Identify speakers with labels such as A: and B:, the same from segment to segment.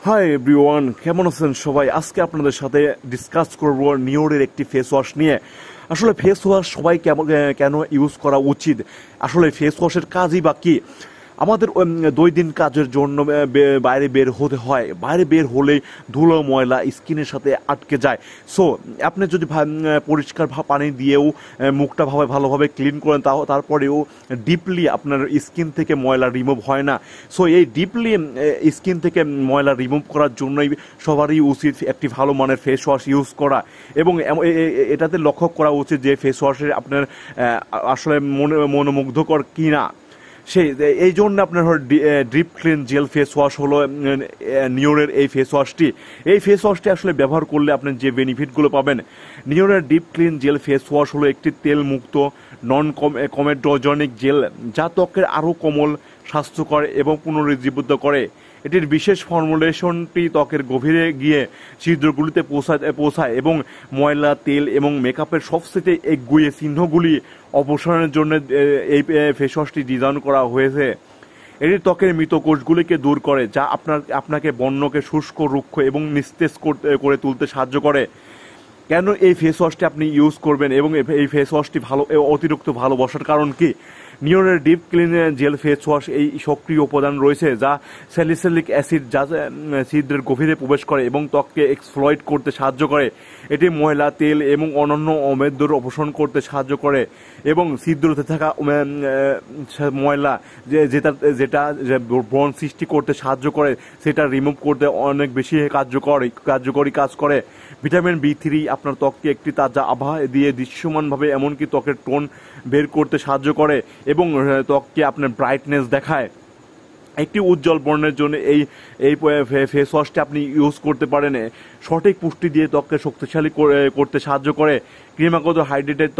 A: Hi everyone, কেমন আছেন সবাই? আজকে আপনাদের সাথে ডিসকাস করব নিওরের একটি ফেস ওয়াশ নিয়ে। আসলে ফেস ওয়াশ সবাই কেন ইউজ করা উচিত, আসলে ফেস ওয়াশের কাজই বা কি? আমাদের দৈনন্দিন কাজের জন্য বাইরে বের হতে হয়, বাইরে বের হলেই ধুলো ময়লা স্কিনের সাথে আটকে যায়। সো আপনি যদি পরিষ্কার পানি দিয়েও মুখটা ভালোভাবে ক্লিন করেন, তারপরেও ডিপলি আপনার স্কিন থেকে ময়লা রিমুভ হয় না। সো এই ডিপলি স্কিন থেকে ময়লা রিমুভ করার জন্যই সবারই উচিত একটি ভালো মানের ফেস ওয়াশ ইউজ করা, এবং এটাতে লক্ষ্য করা উচিত যে ফেস ওয়াশের আপনার আসলে মনোমুগ্ধকর কি না। এই জন্য আপনার drip clean gel face wash হলো নিওরের এই ফেস ওয়াশটি। এই ফেস ওয়াশটি আসলে ব্যবহার করলে আপনি যে বেনিফিটগুলো পাবেন, নিওরের deep clean gel face wash হলো একটি তেলমুক্ত নন কমেডোজেনিক জেল, যা ত্বকের আরও কোমল, স্বাস্থ্যকর এবং পুনরুজ্জীবিত করে। এটির বিশেষ ফর্মুলেশনটি ত্বকের গভীরে গিয়ে ছিদ্রগুলিতে পৌঁছায় এবং ময়লা, তেল এবং মেকআপের সবচেয়ে একগুঁয়ে চিহ্নগুলি অপসারণের জন্য এই ফেস ওয়াশটি ডিজাইন করা হয়েছে। এটি ত্বকের মৃত কোষগুলিকে দূর করে, যা আপনাকে বর্ণকে শুষ্ক, রুক্ষ এবং নিস্তেজ করে তুলতে সাহায্য করে। কেন এই ফেস ওয়াশটি আপনি ইউজ করবেন এবং এই ফেস ওয়াশটি অতিরিক্ত ভালোবাসার কারণ কি? নিওরের deep clean gel face wash এই সক্রিয় উপাদান রয়েছে যা স্যালিসিলিক অ্যাসিড, যা ছিদ্রের গভীরে প্রবেশ করে এবং ত্বককে এক্সপ্লয়েট করতে সাহায্য করে। এটি ময়লা, তেল এবং অন্যান্য অমেদ্যর অপসারণ করতে সাহায্য করে এবং ছিদ্রতে থাকা ময়লা যেটা ব্রণ সৃষ্টি করতে সাহায্য করে সেটা রিমুভ করতে অনেক বেশি কার্যকরী কাজ করে। ভিটামিন B3 আপনার ত্বককে একটি তাজা আভা দিয়ে দৃশ্যমানভাবে এমনকি ত্বকের টোন বের করতে সাহায্য করে এবং ত্বককে আপনার ব্রাইটনেস দেখায়। একটি উজ্জ্বল বর্ণের জন্য এই ফেস ওয়াশটি আপনি ইউজ করতে পারেন। সঠিক পুষ্টি দিয়ে ত্বককে শক্তিশালী করতে সাহায্য করে। ক্রিমাগত হাইড্রেটেড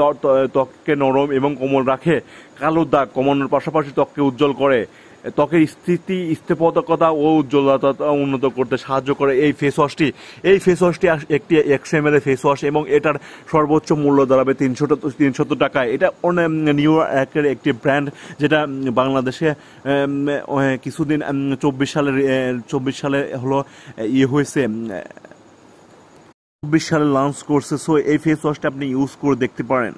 A: ত্বককে নরম এবং কোমল রাখে। কালো দাগ কমানোর পাশাপাশি ত্বককে উজ্জ্বল করে। ত্বকের স্থিতিস্থাপকতা ও উজ্জ্বলতা উন্নত করতে সাহায্য করে এই ফেস ওয়াশটি। এই ফেস ওয়াশটি একটি 100 ml ফেস ওয়াশ এবং এটার সর্বোচ্চ মূল্য দাঁড়াবে 300 টাকায়। এটা নিউ ইয়র্কের একটি ব্র্যান্ড, যেটা বাংলাদেশে কিছুদিন 24 সালে হলো হয়েছে, 24 সালে লঞ্চ করছে। সো এই ফেস ওয়াশটা আপনি ইউজ করে দেখতে পারেন।